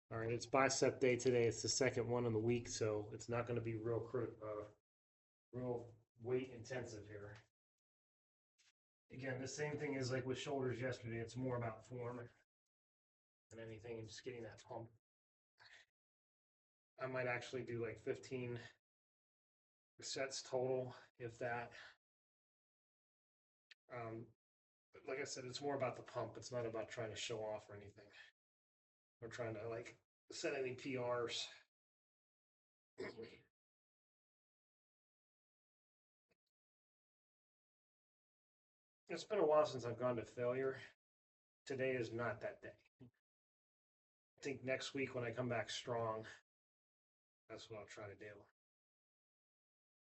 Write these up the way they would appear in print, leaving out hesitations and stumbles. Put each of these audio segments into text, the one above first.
All right, it's bicep day today. It's the second one in the week, so it's not going to be real weight intensive here. Again, the same thing is like with shoulders yesterday. It's more about form than anything, and just getting that pump. I might actually do like 15 sets total, if that. But like I said, it's more about the pump. It's not about trying to show off or anything. Or trying to like set any PRs. It's been a while since I've gone to failure. Today is not that day. I think next week when I come back strong, that's what I'll try to do.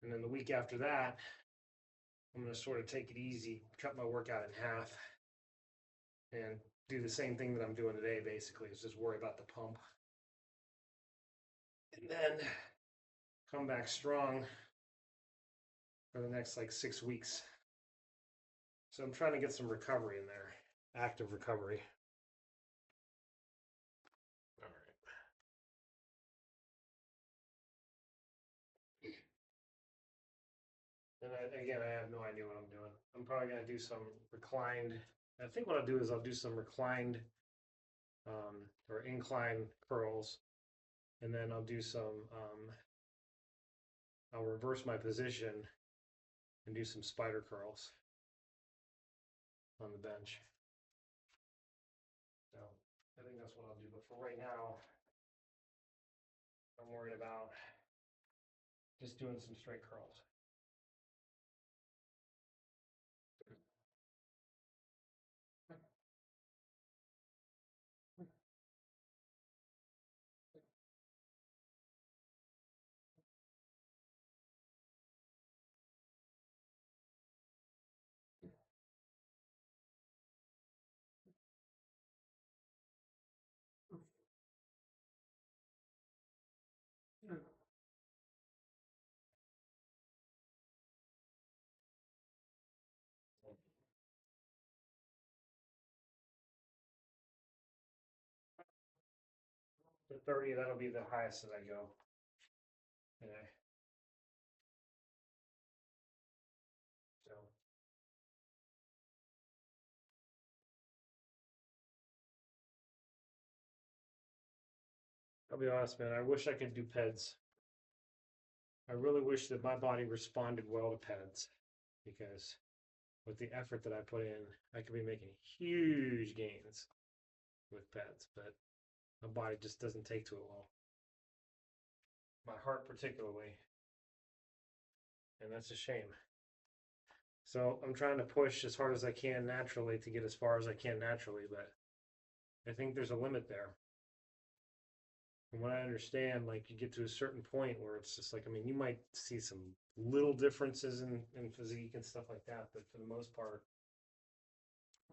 And then the week after that, I'm going to sort of take it easy, cut my workout in half, and do the same thing that I'm doing today, basically, is just worry about the pump. And then come back strong for the next like 6 weeks. So I'm trying to get some recovery in there, active recovery. All right. And again, I have no idea what I'm doing. I'm probably going to do some reclined. I think what I'll do is I'll do some reclined or incline curls, and then I'll do some. I'll reverse my position and do some spider curls on the bench. So I think that's what I'll do. But for right now, I'm worried about just doing some straight curls. The 30, that'll be the highest that I go today. So I'll be honest, man. I wish I could do PEDs. I really wish that my body responded well to PEDs because with the effort that I put in, I could be making huge gains with PEDs, but my body just doesn't take to it well. My heart, particularly, and that's a shame. So I'm trying to push as hard as I can naturally to get as far as I can naturally, but I think there's a limit there. From what I understand, like you get to a certain point where it's just like, I mean, you might see some little differences in physique and stuff like that, but for the most part,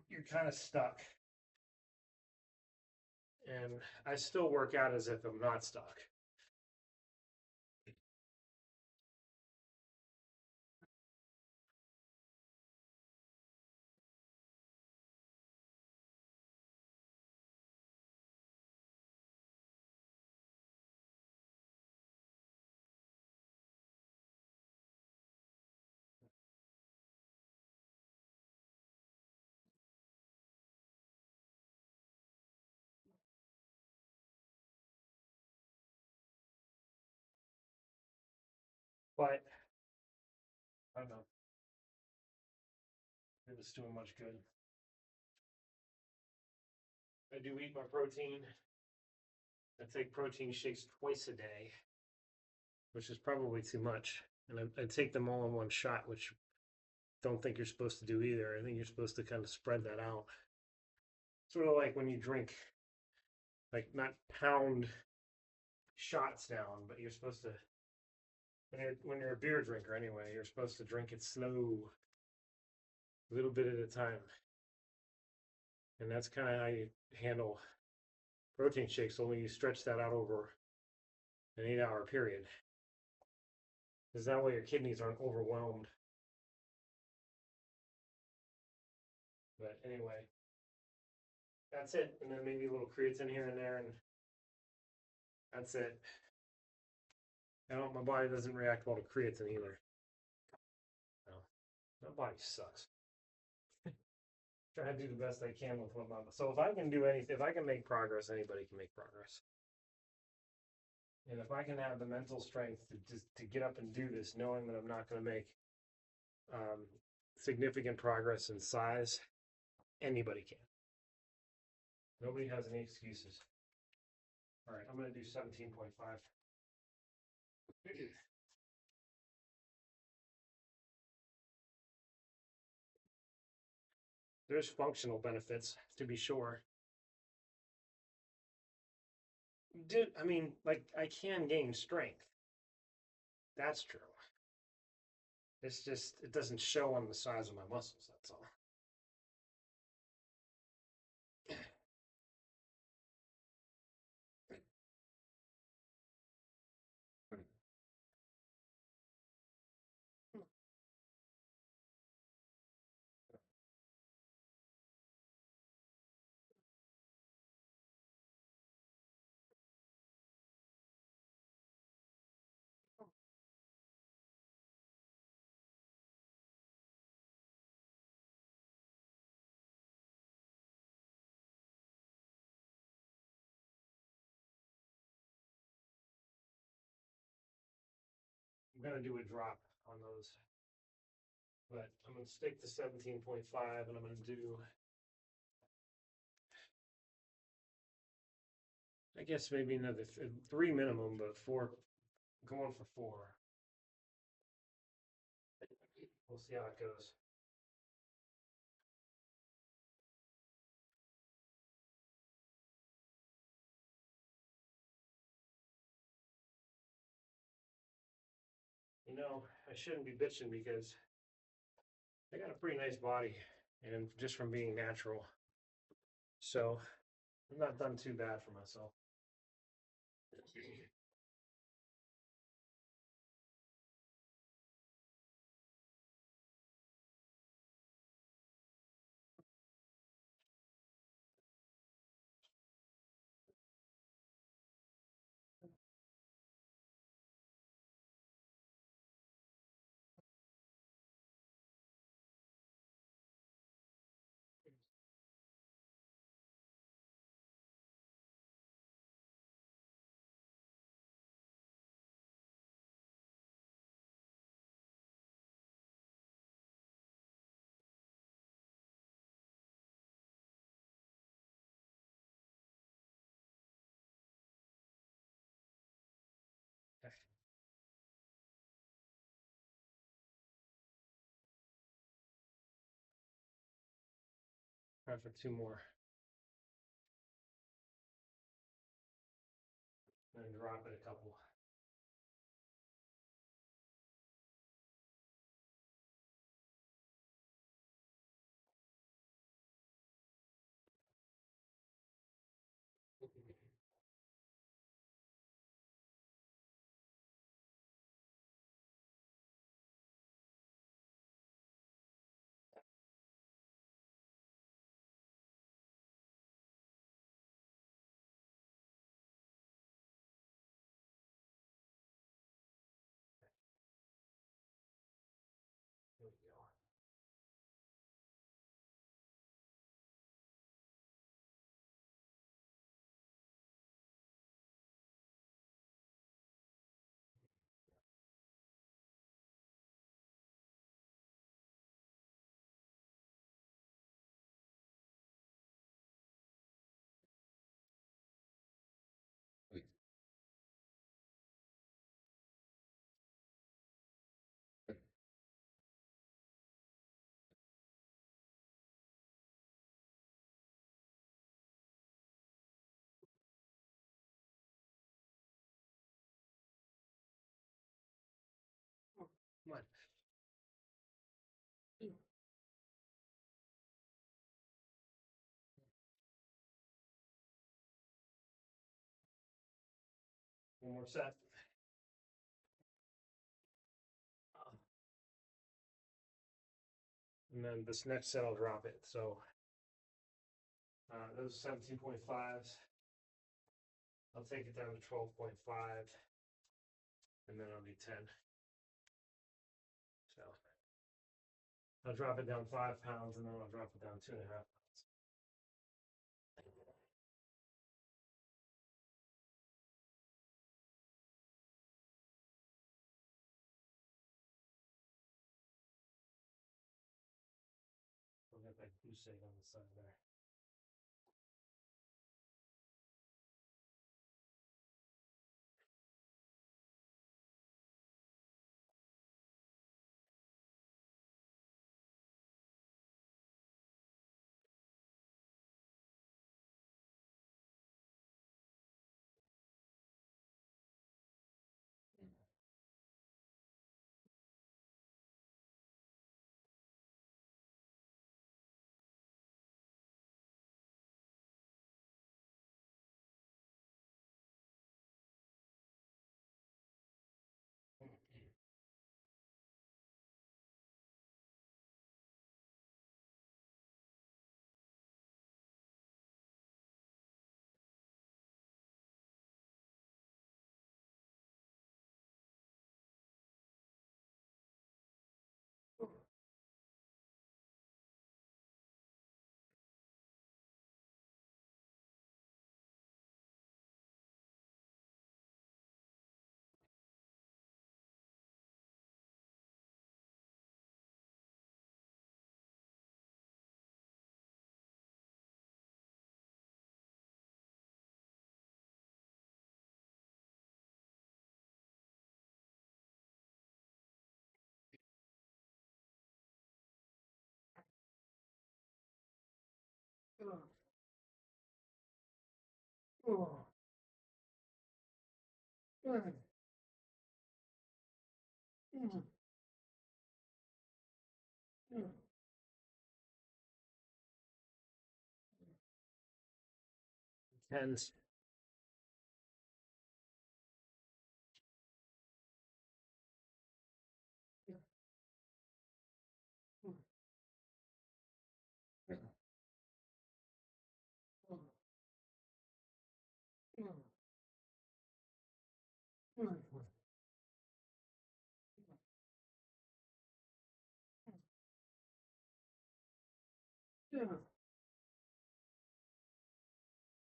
you're kind of stuck. And I still work out as if I'm not stuck. But I don't know if it's doing much good. I do eat my protein. I take protein shakes twice a day, which is probably too much. And I take them all in one shot, which don't think you're supposed to do either. I think you're supposed to kind of spread that out. Sort of like when you drink, like not pound shots down, but you're supposed to when you're a beer drinker anyway, you're supposed to drink it slow, a little bit at a time. And that's kind of how you handle protein shakes, only you stretch that out over an 8 hour period. Because that way your kidneys aren't overwhelmed. But anyway, that's it. And then maybe a little creatine here and there. And That's it. My body doesn't react well to creatine either. No, my body sucks. Try to do the best I can with what my. So if I can do anything, if I can make progress, anybody can make progress. And if I can have the mental strength to get up and do this, knowing that I'm not going to make um, significant progress in size, anybody can. Nobody has any excuses. All right, I'm going to do 17.5. There's functional benefits, to be sure. I mean, like, I can gain strength. That's true. It's just, it doesn't show on the size of my muscles, that's all. I'm going to do a drop on those, but I'm going to stick to 17.5 and I'm going to do, I guess maybe another three minimum, but four, going for four. We'll see how it goes. I shouldn't be bitching because I got a pretty nice body and just from being natural. So I'm not done too bad for myself. Try for two more. And drop it a couple. There we go. Come on. One more set. And then this next set I'll drop it. So those 17.5s. I'll I'll take it down to 12.5, and then I'll do 10. So I'll drop it down 5 pounds, and then I'll drop it down 2.5 pounds. I'll get that goose egg on the side there. Tens.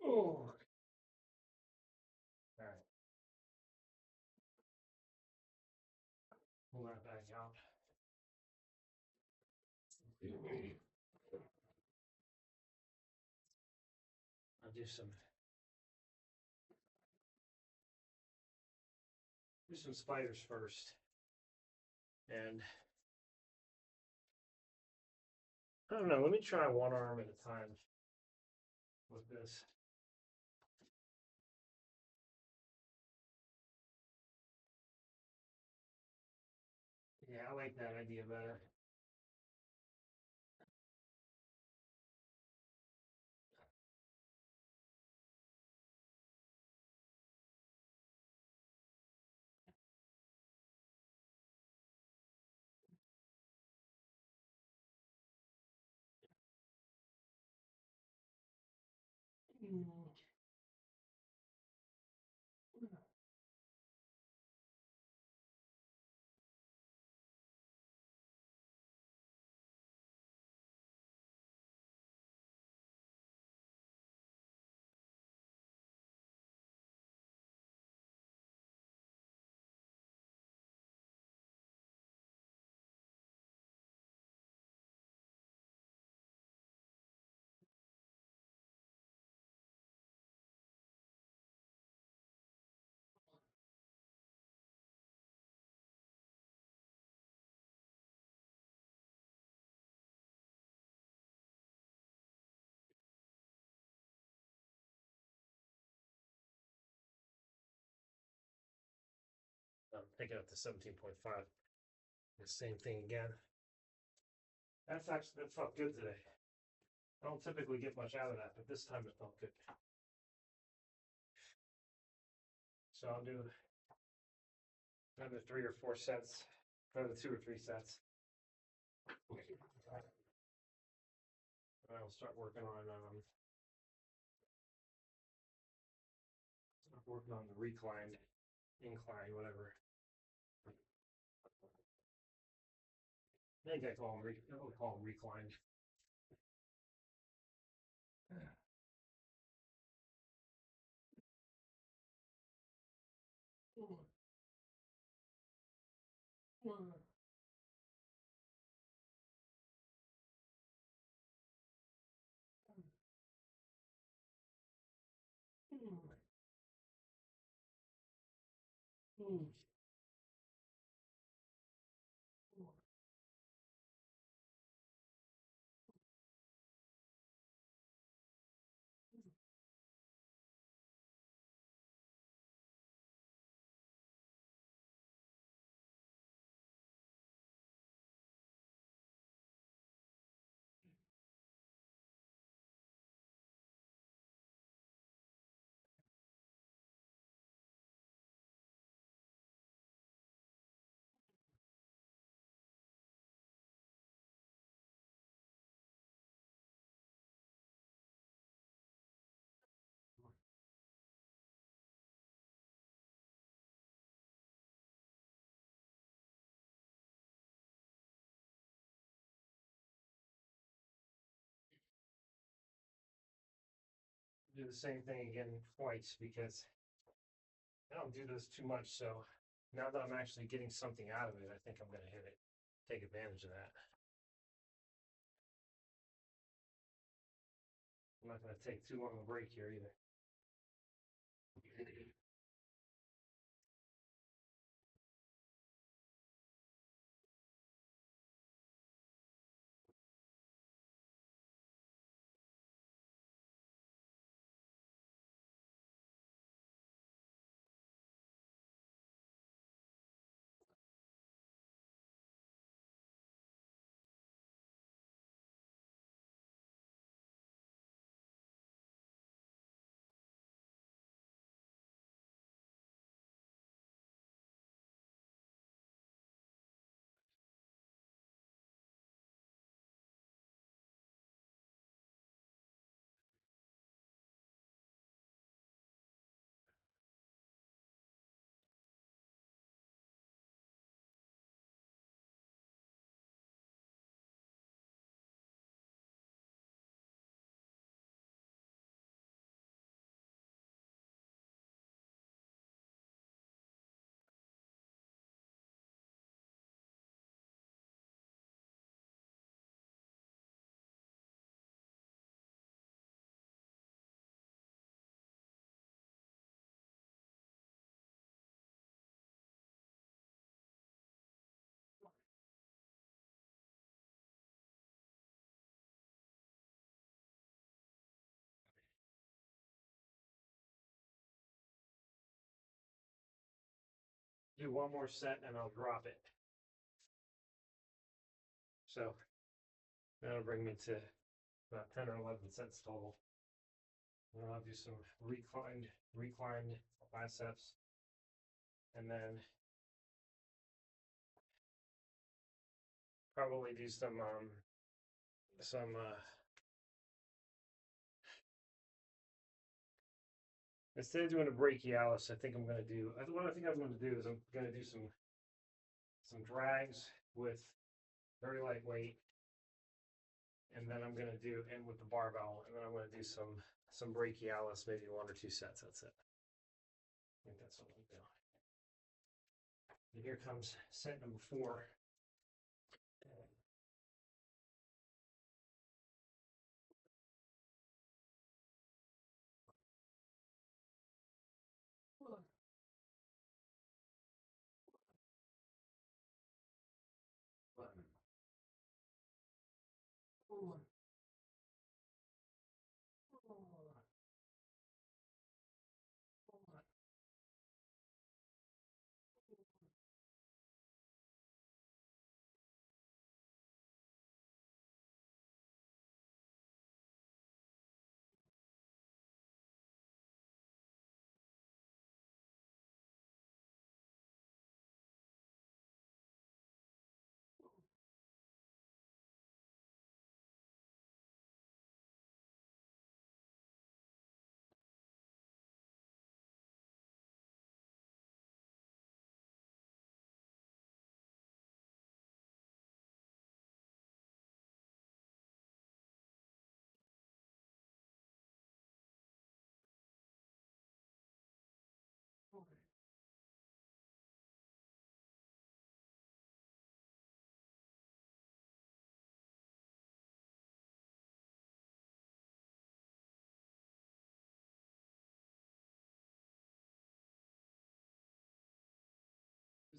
Oh. All right. Pull that back out. I'll do some spiders first. And I don't know, let me try one arm at a time with this. Yeah, I like that idea better. Take it up to 17.5. The same thing again. That felt good today. I don't typically get much out of that, but this time it felt good. So I'll do another 3 or 4 sets, another 2 or 3 sets. And I'll start working on working on the reclined, incline, whatever. I think I would call them reclined. Do the same thing again twice because I don't do this too much. So now that I'm actually getting something out of it, I think I'm going to hit it, take advantage of that. I'm not going to take too long a break here either. Do one more set and I'll drop it. So that'll bring me to about 10 or 11 sets total. And I'll do some reclined biceps, and then probably do some instead of doing a brachialis, I think I'm going to do. What I think I'm going to do is I'm going to do some drags with very lightweight, and then I'm going to do and with the barbell, and then I'm going to do some brachialis, maybe 1 or 2 sets. That's it. I think that's what I'm doing. And here comes set number 4.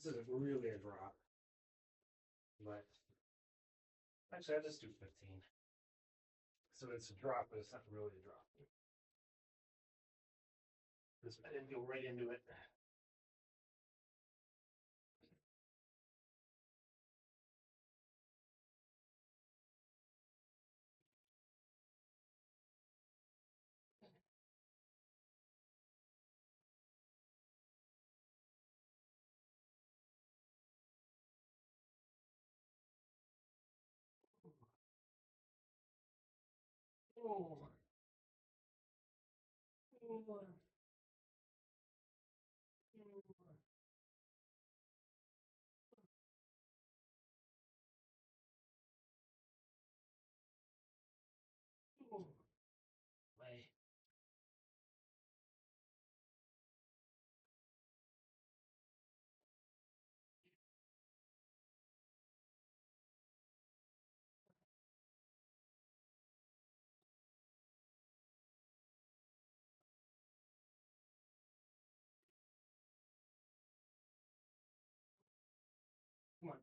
This isn't really a drop, but actually I'll just do 15. So it's a drop, but it's not really a drop. I didn't go right into it. Oh. Oh. Oh. Way. Come on.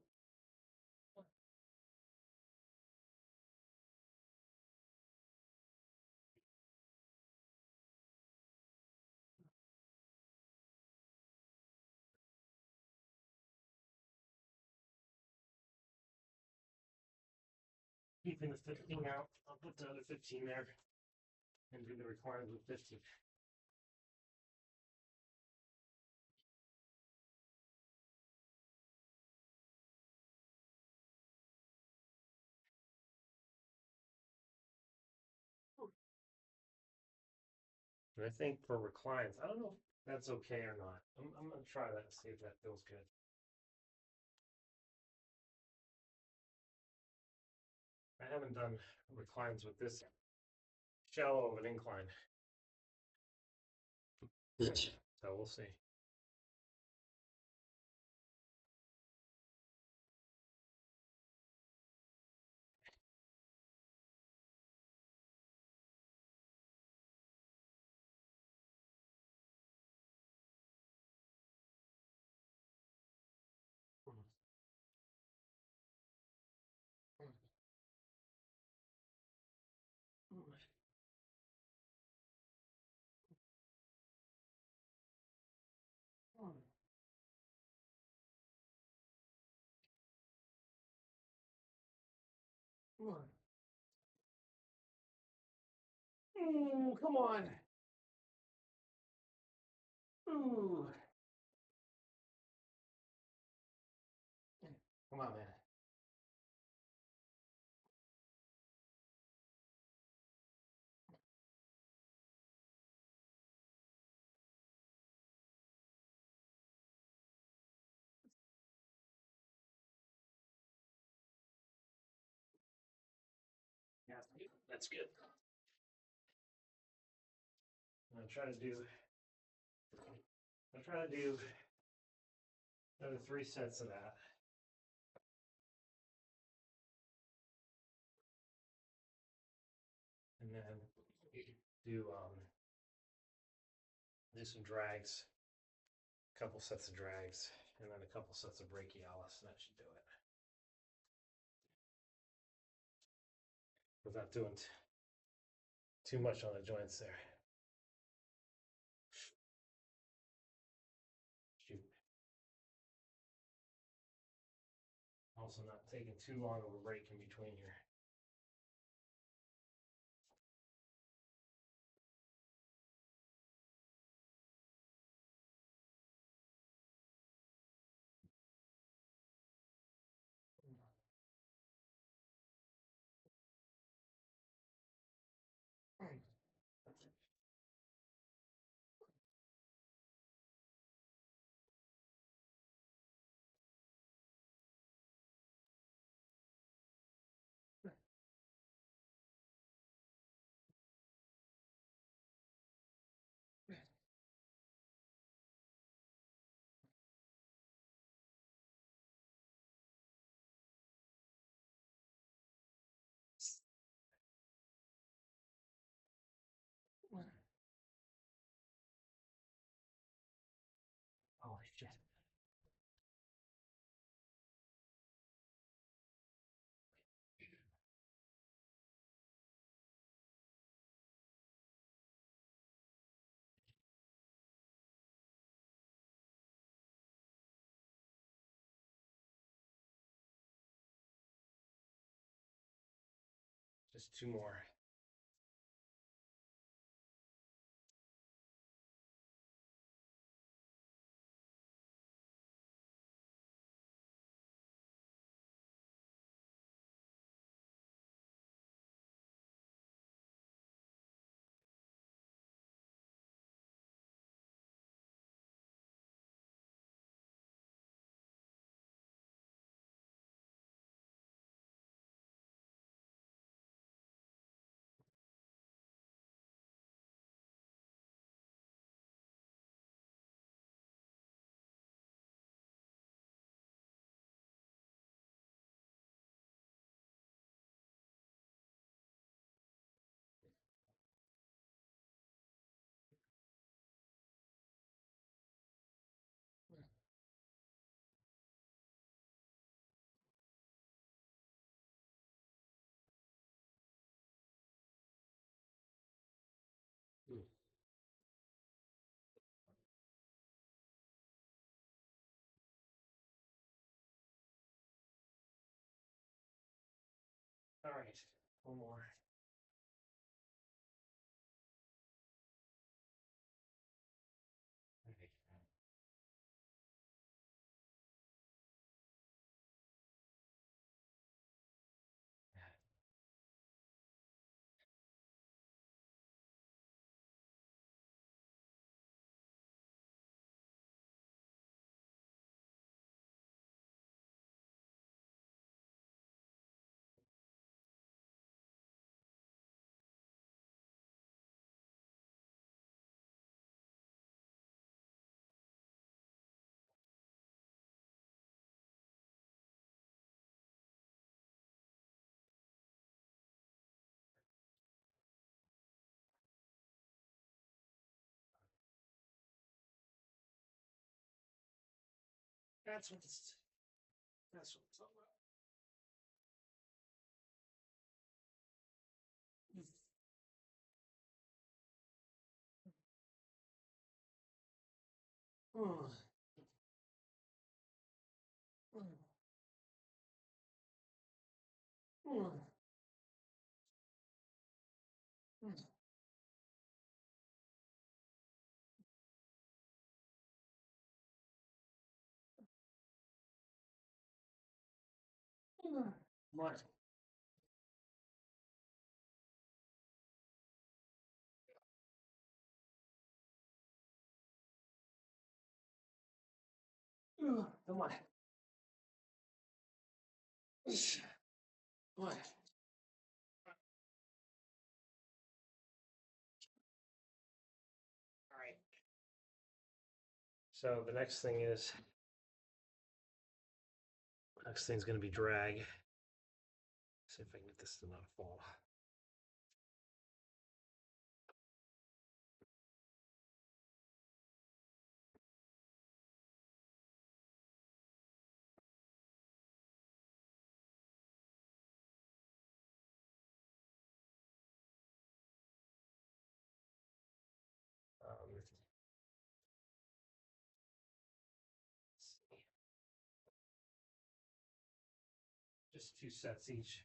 Keeping the 15 out. I'll put the other 15 there and do the required with 15. And I think for reclines, I don't know if that's okay or not. I'm going to try that and see if that feels good. I haven't done reclines with this shallow of an incline. So we'll see. Ooh, come on. Ooh. Come on, man. Yeah, that's good. I'll try to do another 3 sets of that. And then do some drags, a couple sets of drags, and then a couple sets of brachialis, and that should do it. Without doing too much on the joints there. Shoot. Also not taking too long of a break in between here. Just two more. All right, one more. Okay. That's what it's. That's what it's all about. Mm. Mm. Mm. Mm. Mm. What? Come on. What? All right. So the next thing's going to be drag. See if I can get this to not fall. Let's see. Just two sets each.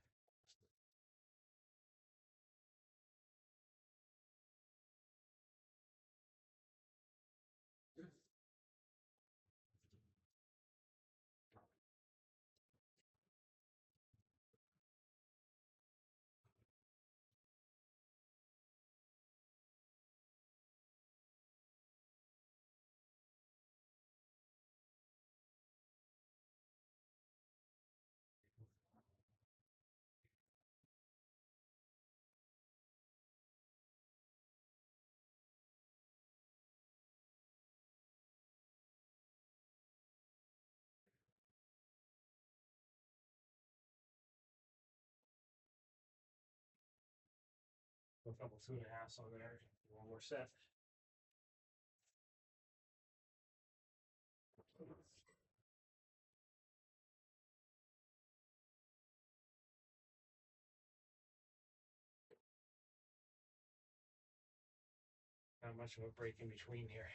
A couple 2.5s on there. One more set. Not much of a break in between here.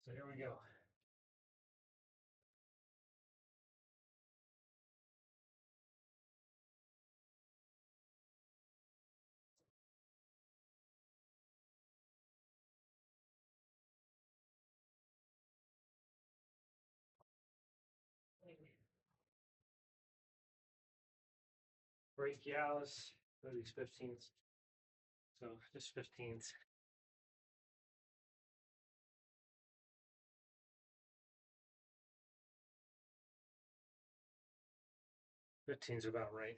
So here we go. Brachialis, these 15s. So just 15s. 15's about right.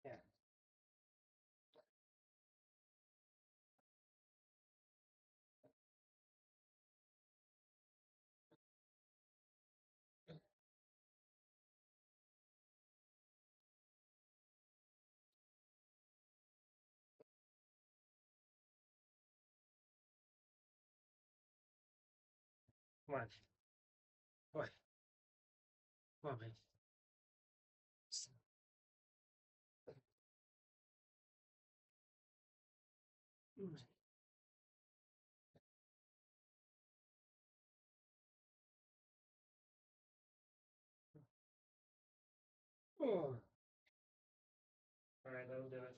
Yeah. Come on. Come on. Come on, man. Oh. All right, that'll do it.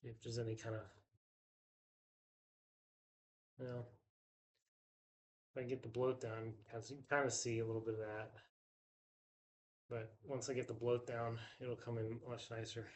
See if there's any kind of, you know, if I get the bloat down, you can kind of see a little bit of that. But once I get the bloat down, it'll come in much nicer.